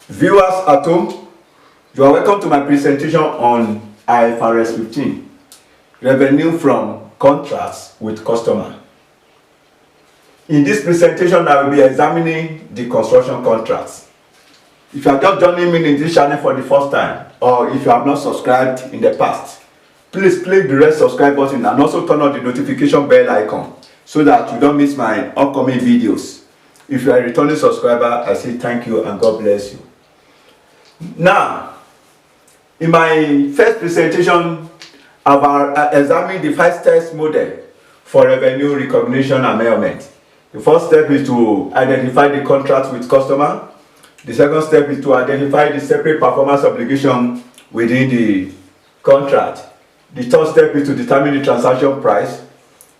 Viewers at home, you are welcome to my presentation on IFRS 15, Revenue from Contracts with Customer. In this presentation, I will be examining the construction contracts. If you are just joining me in this channel for the first time, or if you have not subscribed in the past, please click the red subscribe button and also turn on the notification bell icon so that you don't miss my upcoming videos. If you are a returning subscriber, I say thank you and God bless you. Now, in my first presentation, I've examined the 5 steps model for revenue recognition and measurement. The first step is to identify the contract with customer. The second step is to identify the separate performance obligation within the contract. The third step is to determine the transaction price.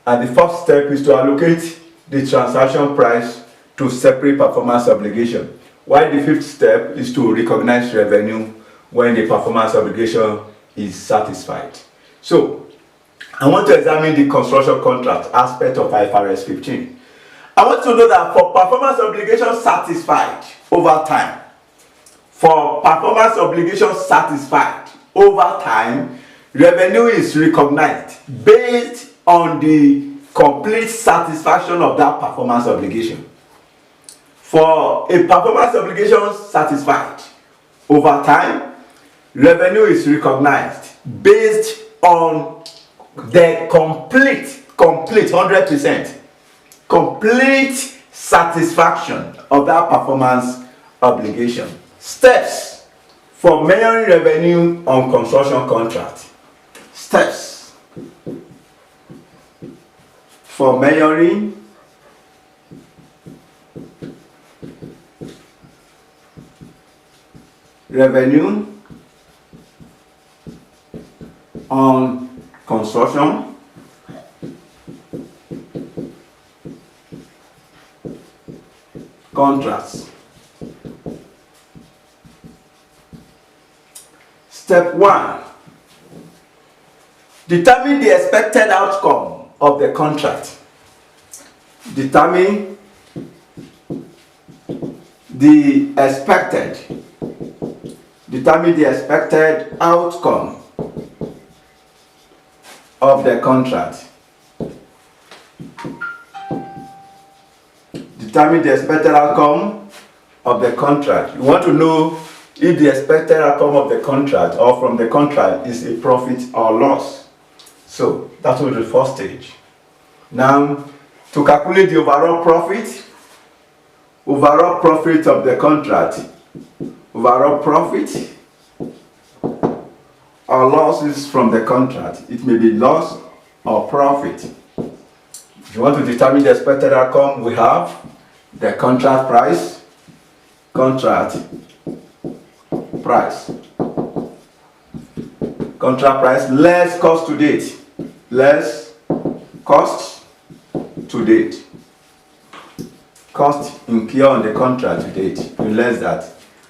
And the fourth step is to allocate the transaction price to separate performance obligation. While the fifth step is to recognize revenue when the performance obligation is satisfied. So, I want to examine the construction contract aspect of IFRS 15. I want to know that for performance obligation satisfied over time, revenue is recognized based on the complete satisfaction of that performance obligation. For a performance obligation satisfied over time, revenue is recognized based on the complete 100% complete satisfaction of that performance obligation. Steps for measuring revenue on construction contract. Steps for measuring revenue on construction contracts. Step 1. Determine the expected outcome of the contract. Determine the expected outcome of the contract. Determine the expected outcome of the contract. You want to know if the expected outcome of the contract or from the contract is a profit or loss. So that was the first stage. Now, to calculate the overall profit of the contract, overall profit or losses from the contract. It may be loss or profit. If you want to determine the expected outcome, we have the contract price, less cost to date, cost incurred on the contract to date, you less that,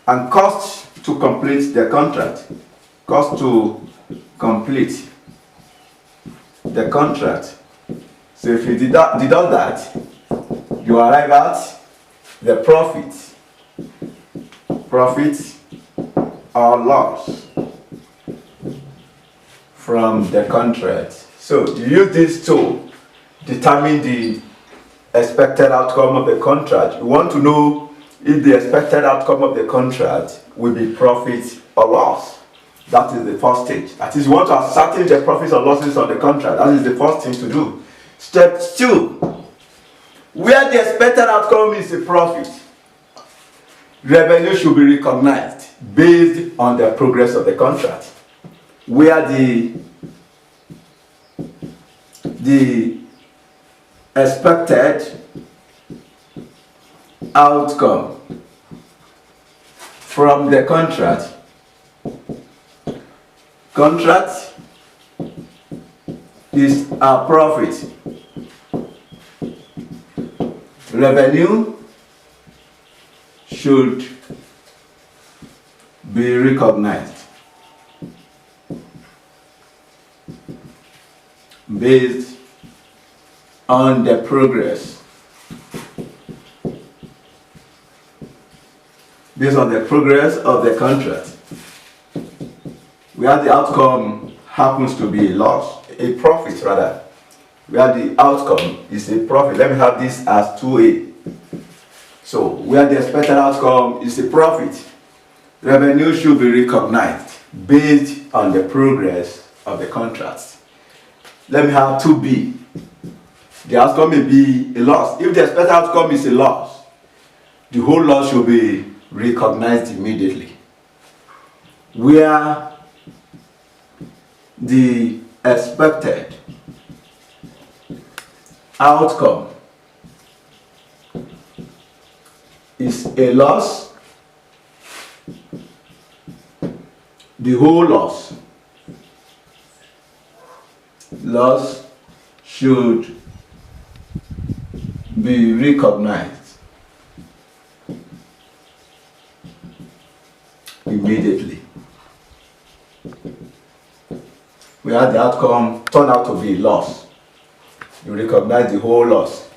and cost to complete the contract, So if you deduct that, you arrive at the profit or loss from the contract. So you use this to determine the expected outcome of the contract. You want to know if the expected outcome of the contract will be profit or loss. That is the first stage. That is, you want to ascertain the profits or losses of the contract. That is the first thing to do. Step 2. Where the expected outcome is a profit, revenue should be recognized based on the progress of the contract. Where the expected outcome from the contract is a profit, revenue should be recognized based on the progress based on the progress of the contract, where the outcome happens to be a loss, a profit rather, where the outcome is a profit. Let me have this as 2A. So where the expected outcome is a profit, revenue should be recognized based on the progress of the contract. Let me have 2B. The outcome may be a loss. If the expected outcome is a loss, the whole loss should be recognized immediately. Where the expected outcome is a loss, the whole loss should be recognized immediately. Where the outcome turned out to be a loss, you recognize the whole loss.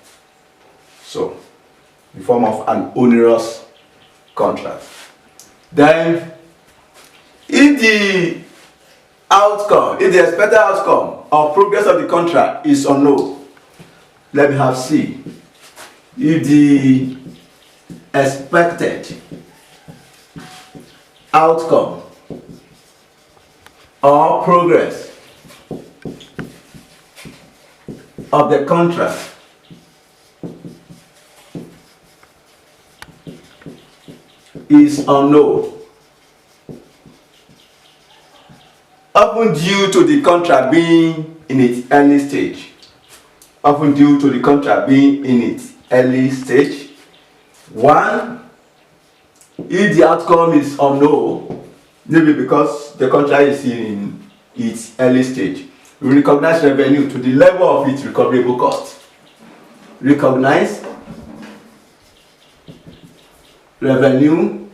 So, in the form of an onerous contract. Then, if the expected outcome or progress of the contract is unknown, let me have C. If the expected outcome or progress of the contract is unknown, often due to the contract being in its early stage. Often due to the contract being in its early stage. 1, if the outcome is unknown, maybe because the contract is in its early stage, we recognize revenue to the level of its recoverable cost. Recognize revenue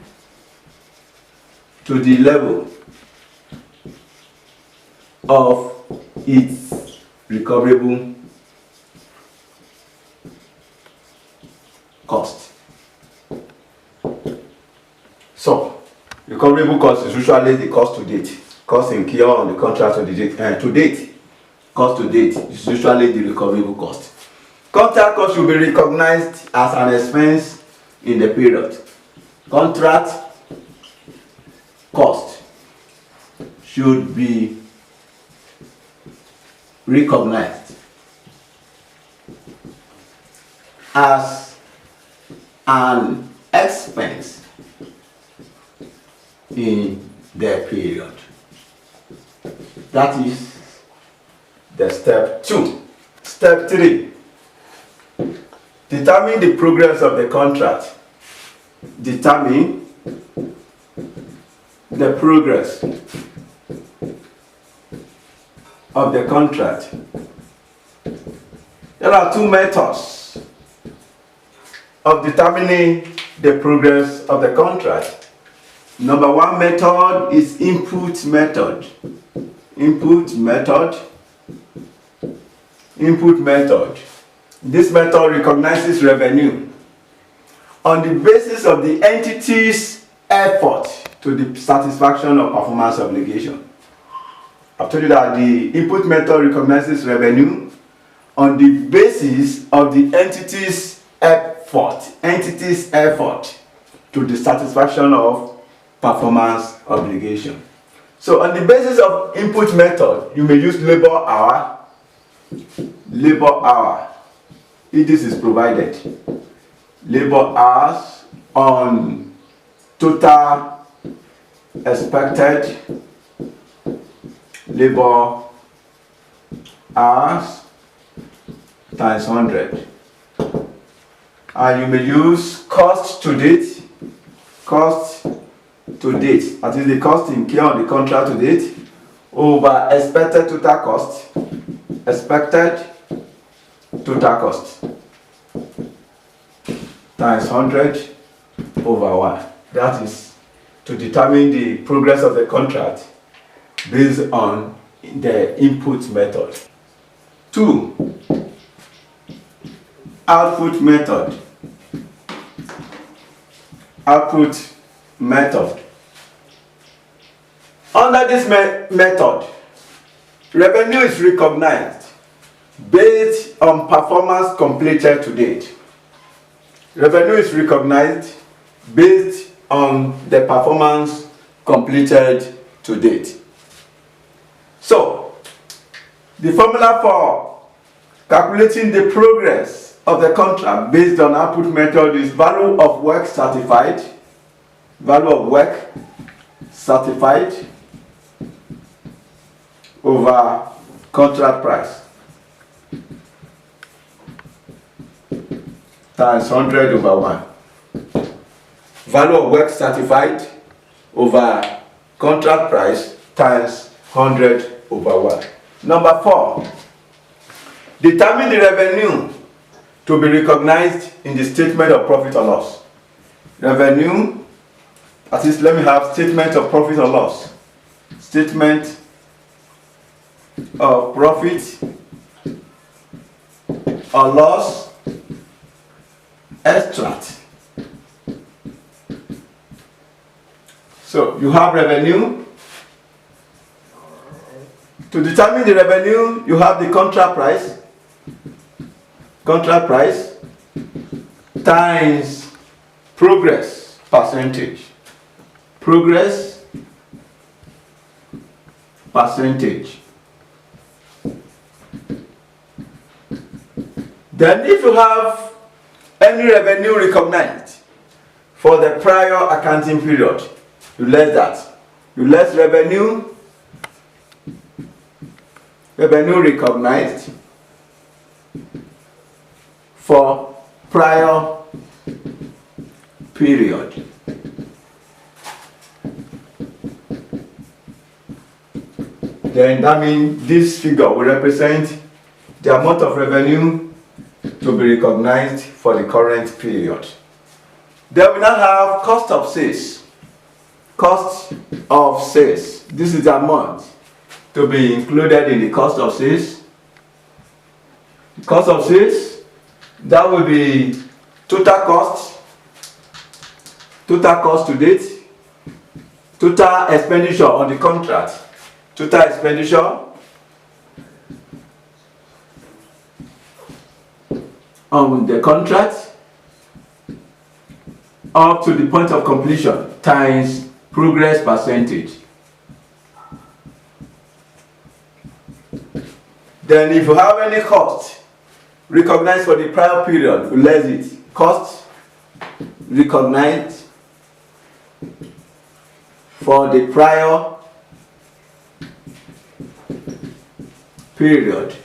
to the level of its recoverable cost. So, recoverable cost is usually the cost to date. Cost incurred on the contract to date. Cost to date is usually the recoverable cost. Contract cost should be recognized as an expense in the period. Contract cost should be recognized as an expense in the period. That is the step 2. Step 3. Determine the progress of the contract. Determine the progress of the contract. There are 2 methods of determining the progress of the contract. Number 1 method is input method. Input method. This method recognizes revenue on the basis of the entity's effort to the satisfaction of performance obligation. I've told you that the input method recognizes revenue on the basis of the entity's effort to the satisfaction of performance obligation. So on the basis of input method, you may use labor hour. If this is provided. Labor hours on total expected labor hours times 100. And you may use cost to date. That is the cost incurred on the contract to date over expected total cost. Expected total cost times 100 over 1. That is to determine the progress of the contract based on the input method. 2. Output method. Output method. Under this method, revenue is recognized based on performance completed to date. Revenue is recognized based on the performance completed to date. So, the formula for calculating the progress of the contract based on output method is value of work certified over contract price times 100 over 1. Value of work certified over contract price times 100 over 1. Number 4, determine the revenue to be recognized in the statement of profit or loss. Revenue, at least let me have statement of profit or loss. Statement of profit or loss extract. So you have revenue. To determine the revenue, you have the contract price times progress percentage. Progress percentage. Then if you have any revenue recognized for the prior accounting period, you less that. You less revenue recognized for prior period. Then that means this figure will represent the amount of revenue to be recognized for the current period. Then we now have cost of sales. Cost of sales. This is the amount to be included in the cost of sales. Cost of sales, that will be total cost to date, total expenditure on the contract, total expenditure on the contract up to the point of completion times progress percentage. Then if you have any cost recognized for the prior period, you less it. Cost recognized for the prior period.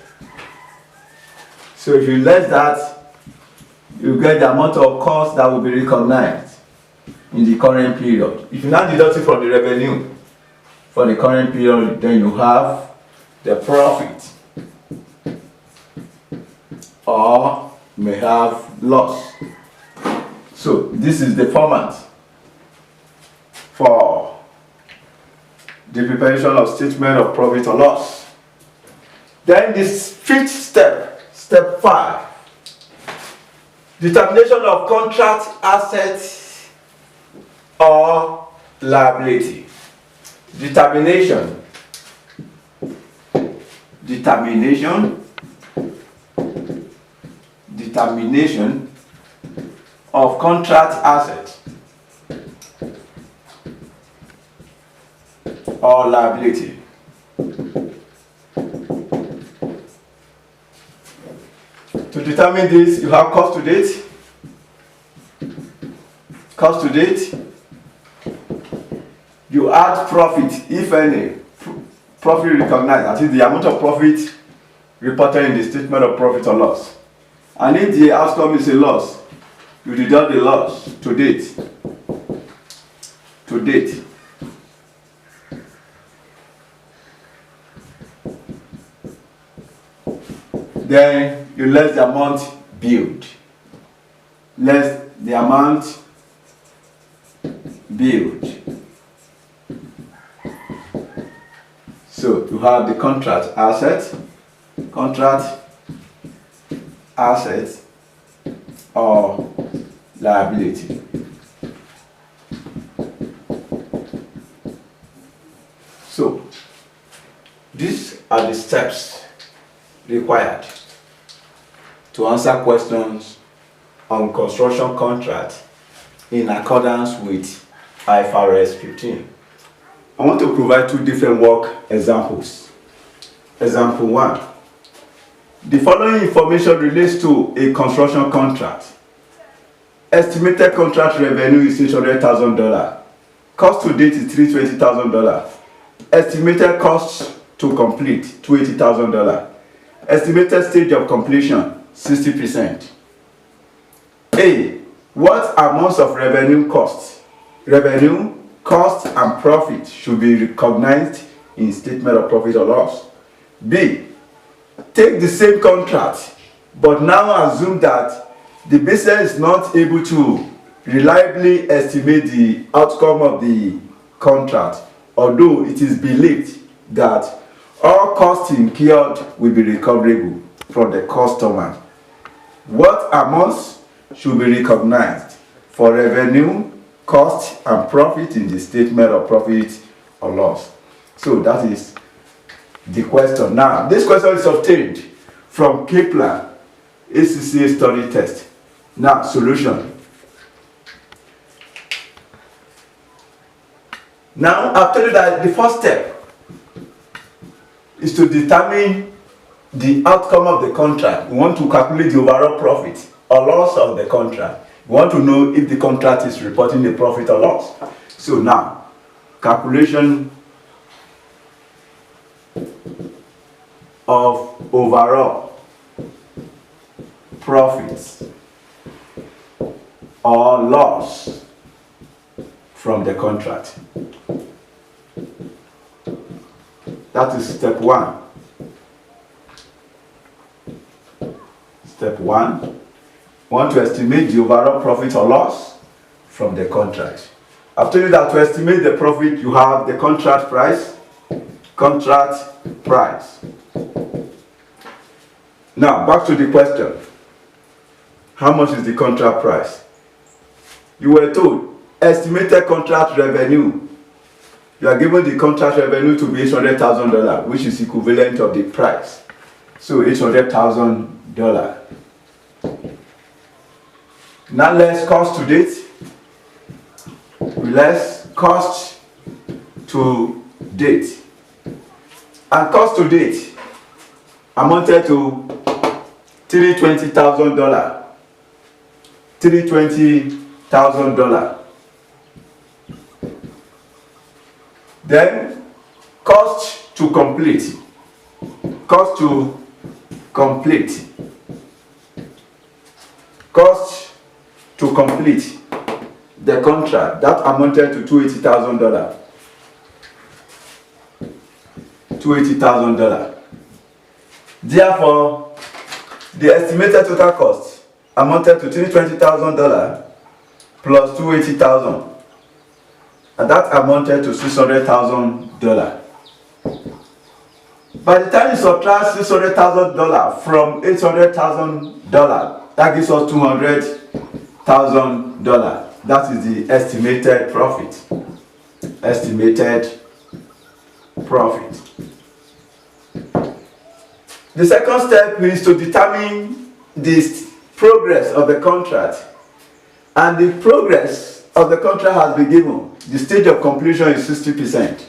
So if you less that, you get the amount of cost that will be recognized in the current period. If you now deduct it from the revenue for the current period, then you have the profit, or may have loss. So this is the format for the preparation of statement of profit or loss. Then this fifth step, step 5, determination of contract assets or liability. Determination of contract assets or liability. To determine this, you have cost to date. Cost to date. You add profit, if any, profit recognized, that is the amount of profit reported in the statement of profit or loss. And if the outcome is a loss, you deduct the loss to date. To date. Then you less the amount billed. Less the amount billed. So you have the contract asset or liability. So, these are the steps required to answer questions on construction contract in accordance with IFRS 15. I want to provide two different work examples. Example 1. The following information relates to a construction contract. Estimated contract revenue is $600,000. Cost to date is $320,000. Estimated cost to complete $280,000. Estimated stage of completion 60%. A. What amounts of revenue, cost, and profit should be recognized in statement of profit or loss? B. Take the same contract, but now assume that the business is not able to reliably estimate the outcome of the contract, although it is believed that all costs incurred will be recoverable from the customer. What amounts should be recognized for revenue, cost, and profit in the statement of profit or loss? So that is the question. Now, this question is obtained from Kepler ACCA study test. Now, solution. Now, I've told you that the first step is to determine the outcome of the contract. We want to calculate the overall profit or loss of the contract. We want to know if the contract is reporting a profit or loss. So now, calculation of overall profits or loss from the contract. That is step 1. Step 1, we want to estimate the overall profit or loss from the contract. I've told you that to estimate the profit, you have the contract price. Now, back to the question. How much is the contract price? You were told estimated contract revenue. You are given the contract revenue to be $800,000, which is equivalent of the price. So $800,000. Now let's cost to date. Less cost to date. And cost to date amounted to $320,000. $320,000. Then cost to complete. Cost to complete. Cost to complete the contract, that amounted to $280,000. $280,000. Therefore, the estimated total cost amounted to $320,000 plus $280,000, and that amounted to $600,000. By the time you subtract $600,000 from $800,000, that gives us $200,000. That is the estimated profit. Estimated profit. The second step is to determine the progress of the contract. And the progress of the contract has been given. The stage of completion is 60%.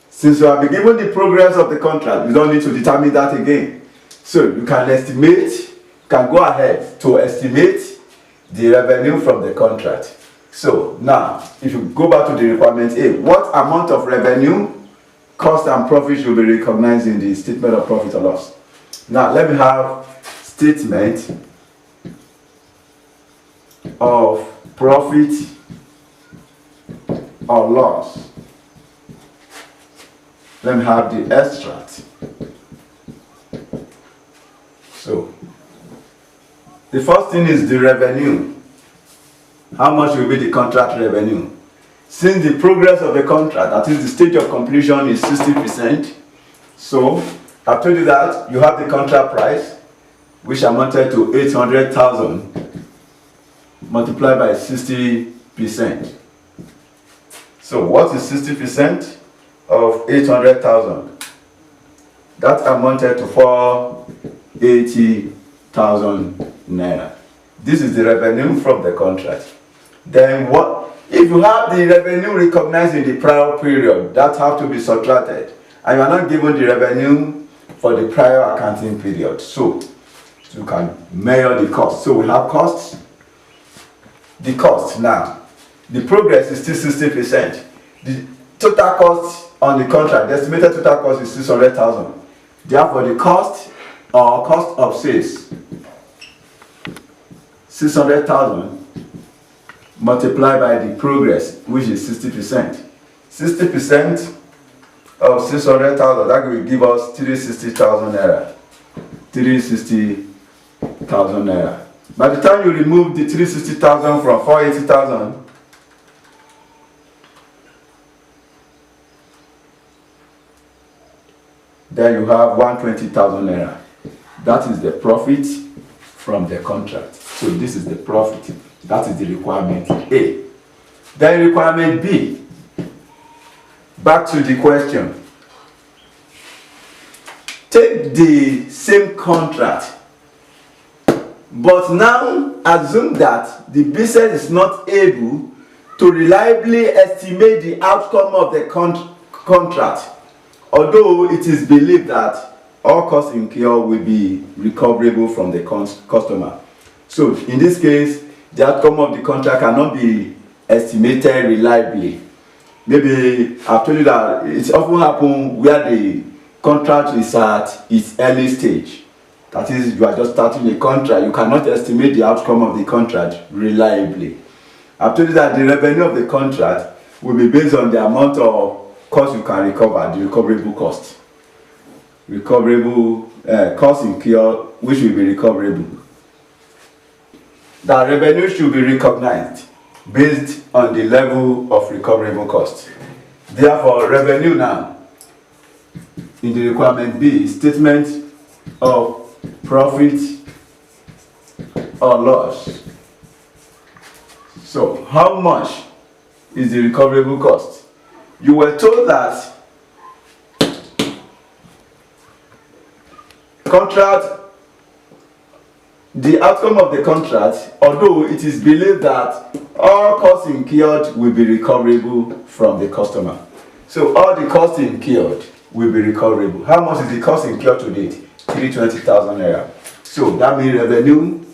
Since you have been given the progress of the contract, you don't need to determine that again. So you can go ahead to estimate the revenue from the contract. So now, if you go back to the requirement A, what amount of revenue, cost, and profit should be recognized in the statement of profit or loss? Now, let me have statement of profit or loss. Let me have the extract. So, the first thing is the revenue. How much will be the contract revenue? Since the progress of the contract, that is the stage of completion, is 60%, so I've told you that you have the contract price, which amounted to $800,000 multiplied by 60%. So what is 60%? of 800,000. That amounted to 480,000 naira. This is the revenue from the contract. Then what if you have the revenue recognized in the prior period? That have to be subtracted, and you are not given the revenue for the prior accounting period. So you can measure the cost. So we have costs. The cost now, the progress is still 60%. The total cost on the contract, the estimated total cost is 600,000. Therefore, the cost or cost of sales, 600,000 multiplied by the progress, which is 60%. 60% of 600,000, that will give us 360,000 naira. 360,000 naira. By the time you remove the 360,000 from 480,000, then you have 120,000 naira. That is the profit from the contract. So this is the profit. That is the requirement A. Then requirement B. Back to the question. Take the same contract, but now assume that the business is not able to reliably estimate the outcome of the contract, although it is believed that all costs incurred will be recoverable from the customer. So in this case, the outcome of the contract cannot be estimated reliably. Maybe I've told you that it often happens where the contract is at its early stage. That is, you are just starting a contract. You cannot estimate the outcome of the contract reliably. I've told you that the revenue of the contract will be based on the amount of cost you can recover, the recoverable cost. Recoverable cost incurred, which will be recoverable. The revenue should be recognized based on the level of recoverable cost. Therefore, revenue now, in the requirement B, statement of profit or loss. So, how much is the recoverable cost? You were told that the outcome of the contract, although it is believed that all costs incurred will be recoverable from the customer. So all the costs incurred will be recoverable. How much is the cost incurred to date? 320,000 naira. So that means revenue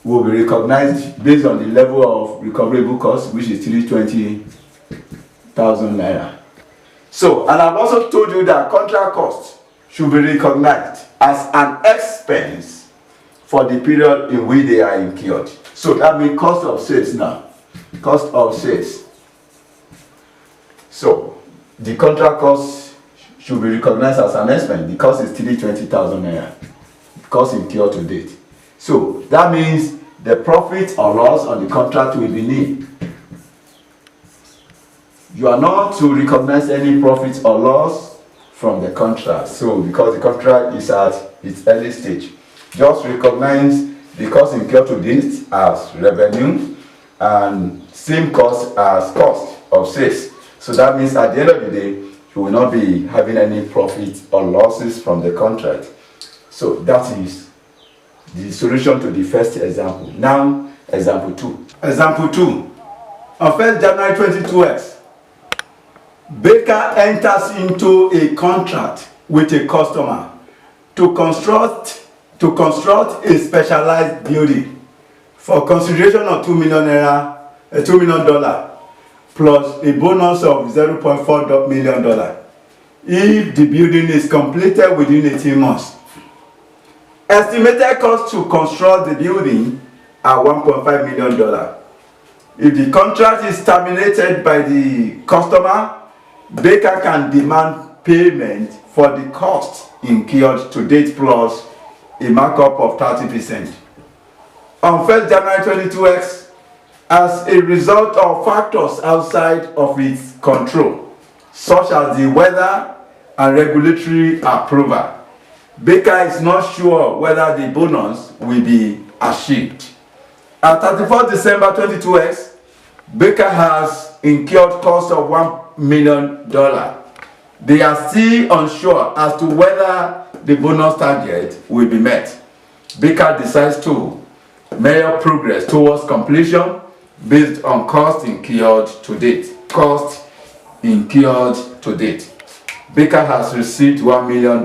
will be recognized based on the level of recoverable cost, which is 320,000 naira. So, and I've also told you that contract costs should be recognized as an expense for the period in which they are incurred. So that means cost of sales now. Cost of sales. So the contract cost should be recognized as an expense. The cost is 320,000 naira. Cost incurred to date. So that means the profit or loss on the contract will be nil. You are not to recognize any profit or loss from the contract. So because the contract is at its early stage, just recognize the cost incurred to date as revenue and same cost as cost of sales. So that means at the end of the day, you will not be having any profit or losses from the contract. So that is the solution to the first example. Now, example 2. Example 2. On 1st January 2022, Baker enters into a contract with a customer to construct a specialized building for consideration of $2 million plus a bonus of $0.4 million if the building is completed within 18 months. Estimated cost to construct the building are $1.5 million. If the contract is terminated by the customer, Baker can demand payment for the cost incurred to date plus a markup of 30%. On 1st January 2022, as a result of factors outside of its control, such as the weather and regulatory approval, Baker is not sure whether the bonus will be achieved. At 31st December 2022, Baker has incurred cost of million. They are still unsure as to whether the bonus target will be met. Baker decides to measure progress towards completion based on cost incurred to date. Baker has received $1 million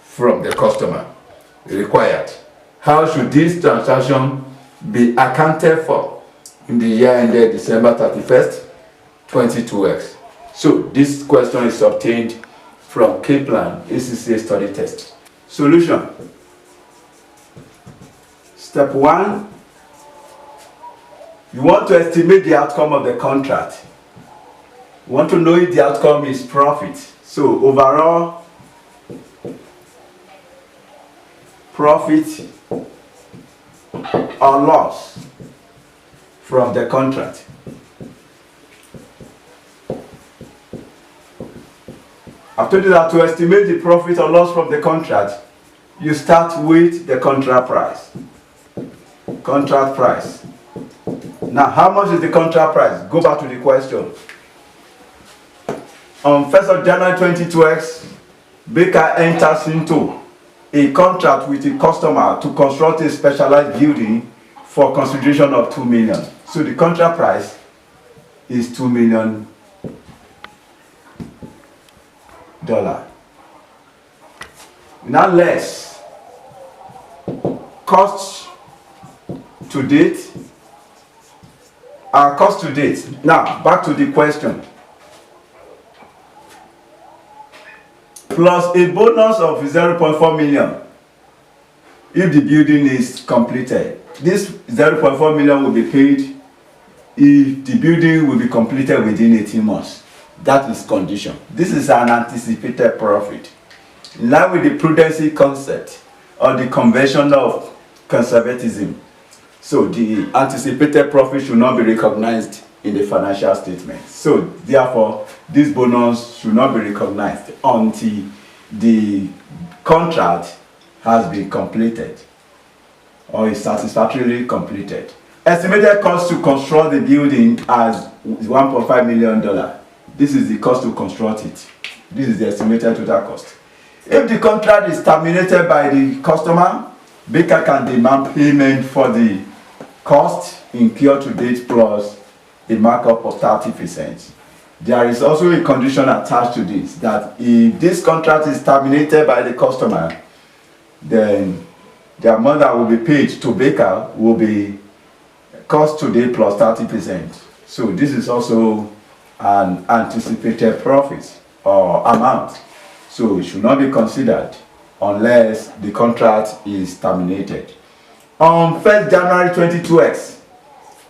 from the customer required. How should this transaction be accounted for in the year ended December 31st, 2022? So this question is obtained from Kaplan ACCA study test. Solution. Step 1. You want to estimate the outcome of the contract. You want to know if the outcome is profit. So overall profit or loss from the contract. I've told you that to estimate the profit or loss from the contract, you start with the contract price. Contract price. Now, how much is the contract price? Go back to the question. On 1st of January 2022, Baker enters into a contract with a customer to construct a specialized building for consideration of $2 million. So the contract price is $2 million. Now less cost to date. Our cost to date. Now back to the question. Plus a bonus of 0.4 million if the building is completed. This 0.4 million will be paid if the building will be completed within 18 months. That is condition. This is an anticipated profit. In line with the prudency concept or the convention of conservatism. So the anticipated profit should not be recognized in the financial statement. So therefore, this bonus should not be recognized until the contract has been completed or is satisfactorily completed. Estimated cost to construct the building as $1.5 million. This is the cost to construct it. This is the estimated total cost. If the contract is terminated by the customer, Baker can demand payment for the cost incurred to date plus a markup of 30%. There is also a condition attached to this, that if this contract is terminated by the customer, then the amount that will be paid to Baker will be cost to date plus 30%. So this is also an anticipated profit or amount. So it should not be considered unless the contract is terminated. On 1st January 2022,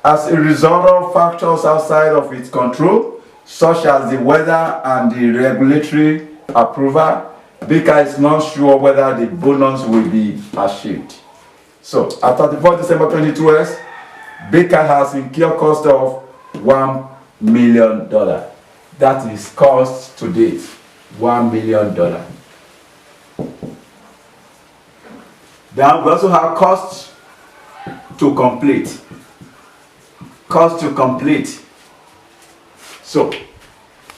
as a result of factors outside of its control, such as the weather and the regulatory approval, Baker is not sure whether the bonus will be achieved. So, at 31st December 2022, Baker has incurred cost of $1 million. That is cost to date, $1 million. Then we also have costs to complete. Cost to complete. So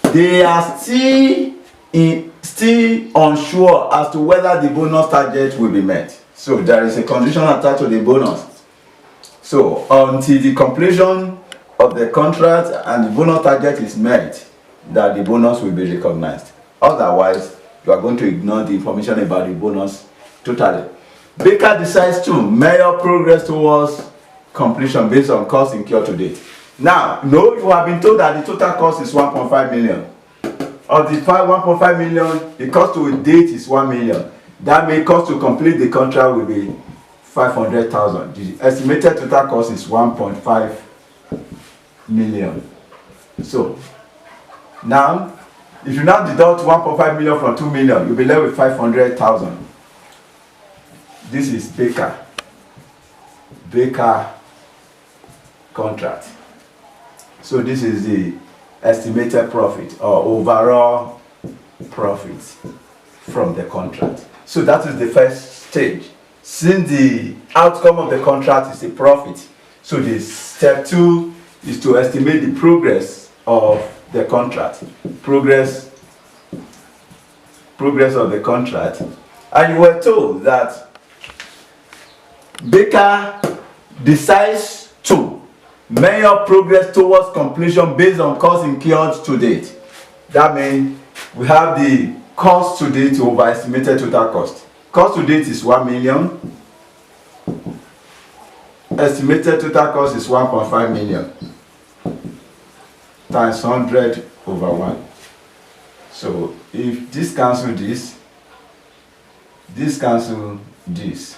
they are still unsure as to whether the bonus target will be met. So there is a condition attached to the bonus. So until the completion of the contract and the bonus target is met, that the bonus will be recognized. Otherwise, you are going to ignore the information about the bonus totally. Baker decides to measure progress towards completion based on cost incurred to date. Now, no, you have been told that the total cost is 1.5 million. Of the 1.5 million, the cost to date is 1 million. That may cost to complete the contract will be 500,000. The estimated total cost is 1.5 million. So, now, if you now deduct 1.5 million from 2 million, you'll be left with 500,000. This is Baker contract. So this is the estimated profit or overall profit from the contract. So that is the first stage. Since the outcome of the contract is the profit, so the step 2 is to estimate the progress of the contract, progress of the contract, and you were told that Baker decides to measure progress towards completion based on costs incurred to date. That means we have the cost to date over estimated total cost. Cost to date is 1 million. Estimated total cost is 1.5 million times 100 over 1. So if this cancel this cancel this.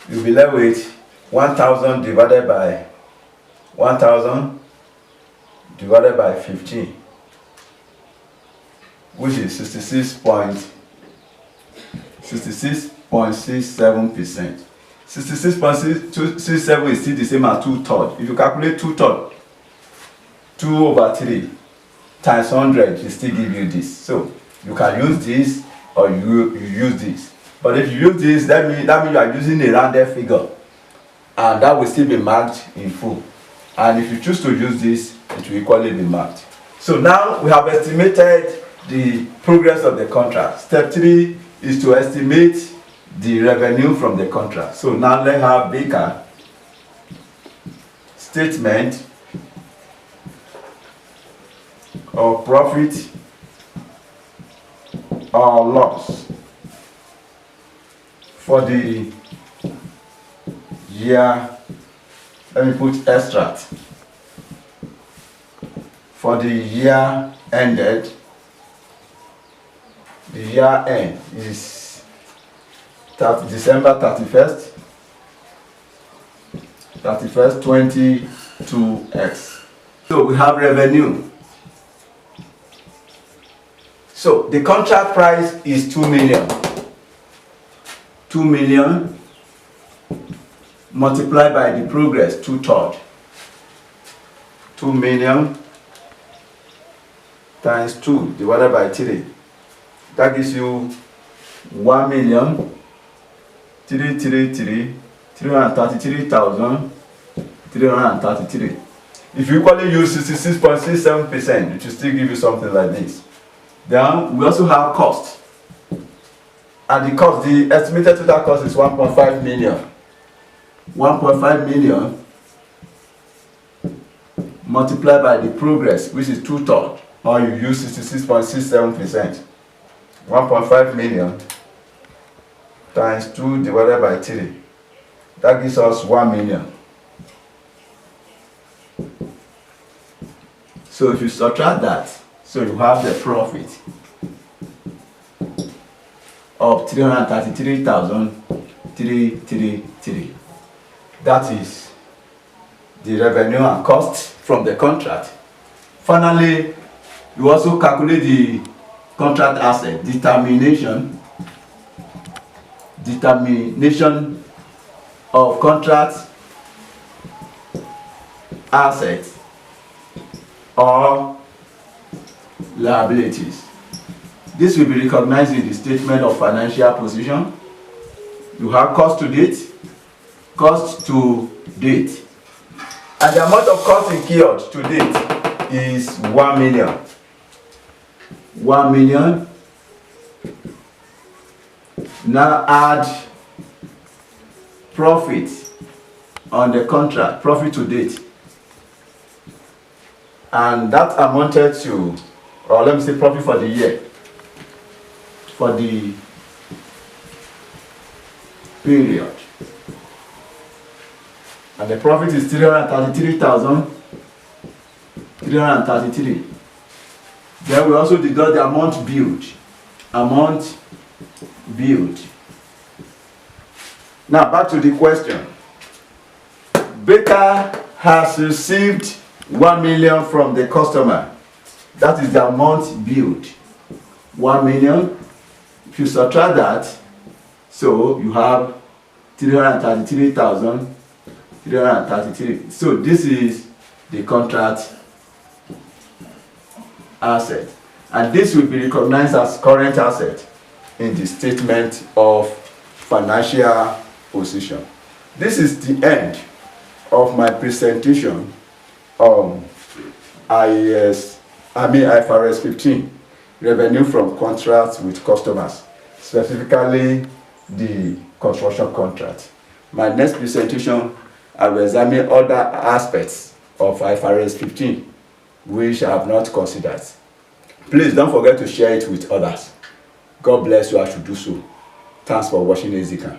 You'll be left with 1,000 divided by 1,000 divided by 15, which is 66.67%. 66.67 is still the same as 2/3. If you calculate 2/3, 2 over 3 times 100 will still give you this. So you can use this or you use this. But if you use this, that means you are using a rounded figure, and that will still be marked in full. And if you choose to use this, it will equally be marked. So now we have estimated the progress of the contract. Step 3 is to estimate the revenue from the contract. So now let's have Baker statement of profit or loss for the year. Let me put extract for the year ended. The year end is December 31st, 22x. So we have revenue. So the contract price is 2 million. 2 million multiplied by the progress, 2/3. 2 million times 2 divided by 3. That gives you 1,333,333. If you equally use 66.67%, it will still give you something like this. Then we also have cost. And the cost, the estimated total cost is 1.5 million. 1.5 million multiplied by the progress, which is 2/3, or you use 66.67%. 1.5 million times 2 divided by 3. That gives us 1 million. So if you subtract that, so you have the profit of 333,333. That is the revenue and cost from the contract. Finally, you also calculate the contract asset determination of contract assets or liabilities. This will be recognized in the statement of financial position. You have cost to date, and the amount of cost incurred to date is 1 million. 1 million. Now add profit on the contract, profit to date, and that amounted to, or let me say profit for the year, for the period, and the profit is 333,333. Then we also deduct the amount billed. Now back to the question. Baker has received 1 million from the customer. That is the amount billed. 1 million. If you subtract that, so you have 333,333. So this is the contract asset, and this will be recognized as current asset in the statement of financial position. This is the end of my presentation on IFRS 15, revenue from contracts with customers, specifically the construction contract. My next presentation, I will examine other aspects of IFRS 15 which I have not considered. Please don't forget to share it with others. God bless you as you do so. Thanks for watching Ezikan.